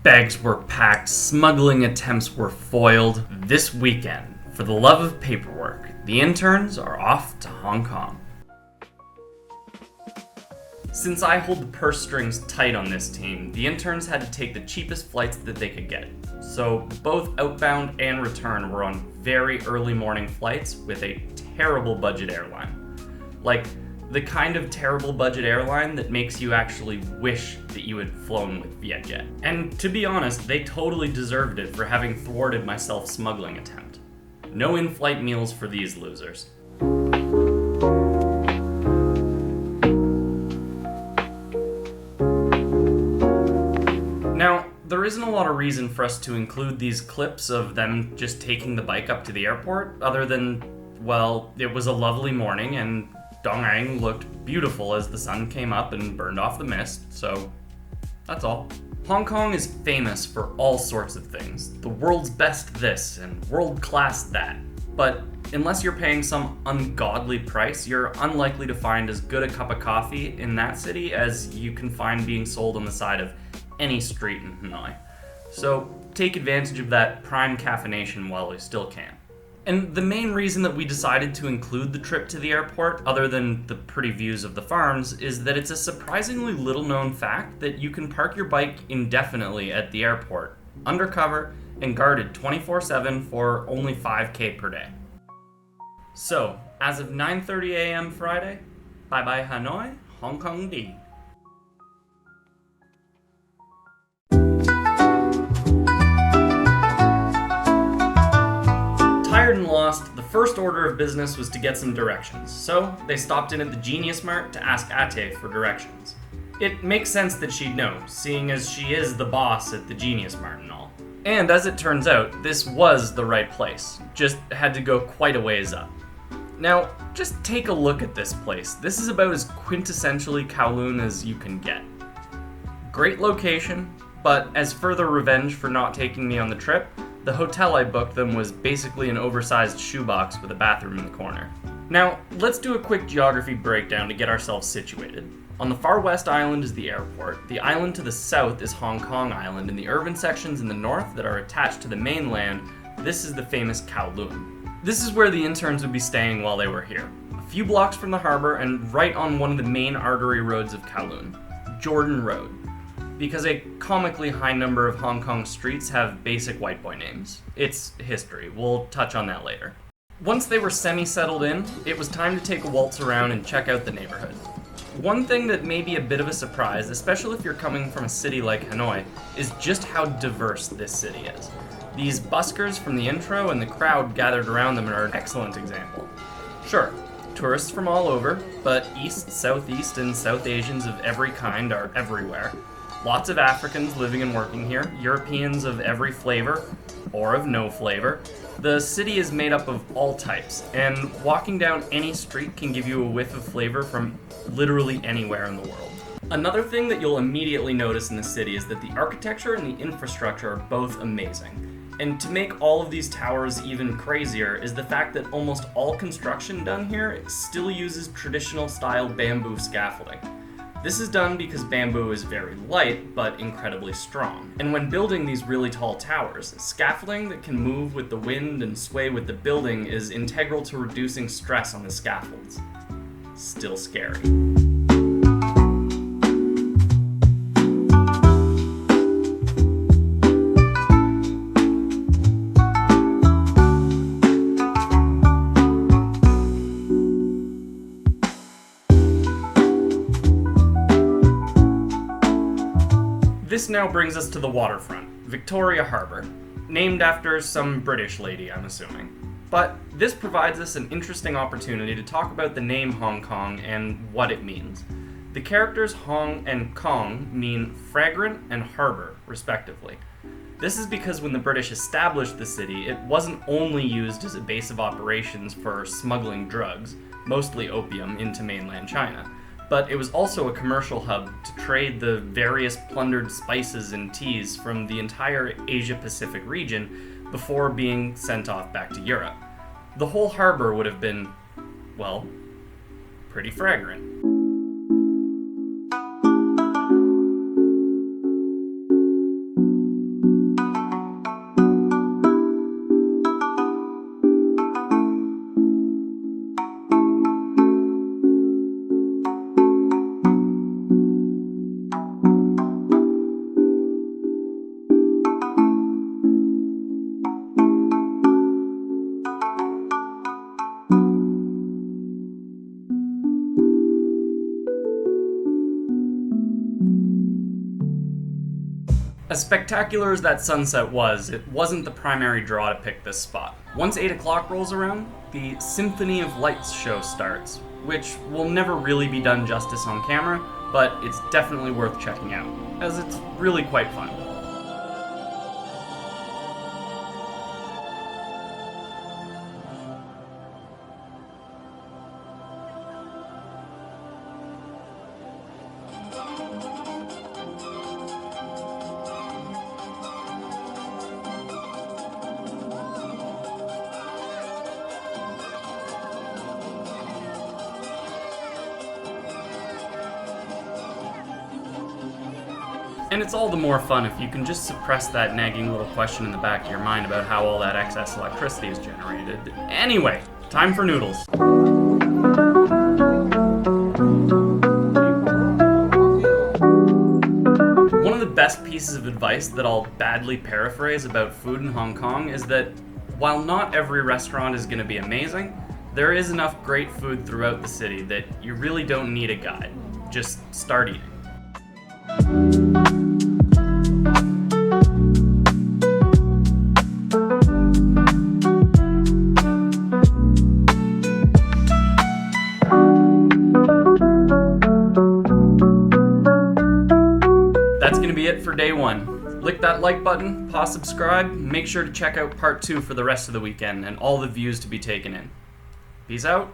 Bags were packed, smuggling attempts were foiled. This weekend, for the love of paperwork, the interns are off to Hong Kong. Since I hold the purse strings tight on this team, the interns had to take the cheapest flights that they could get. So both outbound and return were on very early morning flights with a terrible budget airline. Like, the kind of terrible budget airline that makes you actually wish that you had flown with Vietjet. And to be honest, they totally deserved it for having thwarted my self-smuggling attempt. No in-flight meals for these losers. Now, there isn't a lot of reason for us to include these clips of them just taking the bike up to the airport, other than, well, it was a lovely morning and Da Nang looked beautiful as the sun came up and burned off the mist, so that's all. Hong Kong is famous for all sorts of things. The world's best this and world-class that. But unless you're paying some ungodly price, you're unlikely to find as good a cup of coffee in that city as you can find being sold on the side of any street in Hanoi. So take advantage of that prime caffeination while you still can. And the main reason that we decided to include the trip to the airport, other than the pretty views of the farms, is that it's a surprisingly little known fact that you can park your bike indefinitely at the airport, undercover, and guarded 24/7 for only $5K per day. So, as of 9:30 a.m. Friday, bye-bye Hanoi, Hong Kong D. Tired and lost, the first order of business was to get some directions, so they stopped in at the Genius Mart to ask Ate for directions. It makes sense that she'd know, seeing as she is the boss at the Genius Mart and all. And as it turns out, this was the right place, just had to go quite a ways up. Now, just take a look at this place. This is about as quintessentially Kowloon as you can get. Great location, but as further revenge for not taking me on the trip, the hotel I booked them was basically an oversized shoebox with a bathroom in the corner. Now, let's do a quick geography breakdown to get ourselves situated. On the far west island is the airport. The island to the south is Hong Kong Island, and the urban sections in the north that are attached to the mainland, this is the famous Kowloon. This is where the interns would be staying while they were here. A few blocks from the harbour and right on one of the main artery roads of Kowloon, Jordan Road. Because a comically high number of Hong Kong streets have basic white boy names. It's history. We'll touch on that later. Once they were semi-settled in, it was time to take a waltz around and check out the neighborhood. One thing that may be a bit of a surprise, especially if you're coming from a city like Hanoi, is just how diverse this city is. These buskers from the intro and the crowd gathered around them are an excellent example. Sure, tourists from all over, but East, Southeast, and South Asians of every kind are everywhere. Lots of Africans living and working here, Europeans of every flavor, or of no flavor. The city is made up of all types, and walking down any street can give you a whiff of flavor from literally anywhere in the world. Another thing that you'll immediately notice in the city is that the architecture and the infrastructure are both amazing. And to make all of these towers even crazier is the fact that almost all construction done here still uses traditional style bamboo scaffolding. This is done because bamboo is very light, but incredibly strong. And when building these really tall towers, scaffolding that can move with the wind and sway with the building is integral to reducing stress on the scaffolds. Still scary. This now brings us to the waterfront, Victoria Harbour, named after some British lady, I'm assuming. But this provides us an interesting opportunity to talk about the name Hong Kong and what it means. The characters Hong and Kong mean fragrant and harbour, respectively. This is because when the British established the city, it wasn't only used as a base of operations for smuggling drugs, mostly opium, into mainland China, but it was also a commercial hub to trade the various plundered spices and teas from the entire Asia-Pacific region before being sent off back to Europe. The whole harbor would have been, well, pretty fragrant. As spectacular as that sunset was, it wasn't the primary draw to pick this spot. Once 8 o'clock rolls around, the Symphony of Lights show starts, which will never really be done justice on camera, but it's definitely worth checking out, as it's really quite fun. And it's all the more fun if you can just suppress that nagging little question in the back of your mind about how all that excess electricity is generated. Anyway, time for noodles. One of the best pieces of advice that I'll badly paraphrase about food in Hong Kong is that while not every restaurant is going to be amazing, there is enough great food throughout the city that you really don't need a guide. Just start eating. That's going to be it for day one. Click that like button, pause subscribe, make sure to check out part 2 for the rest of the weekend and all the views to be taken in. Peace out.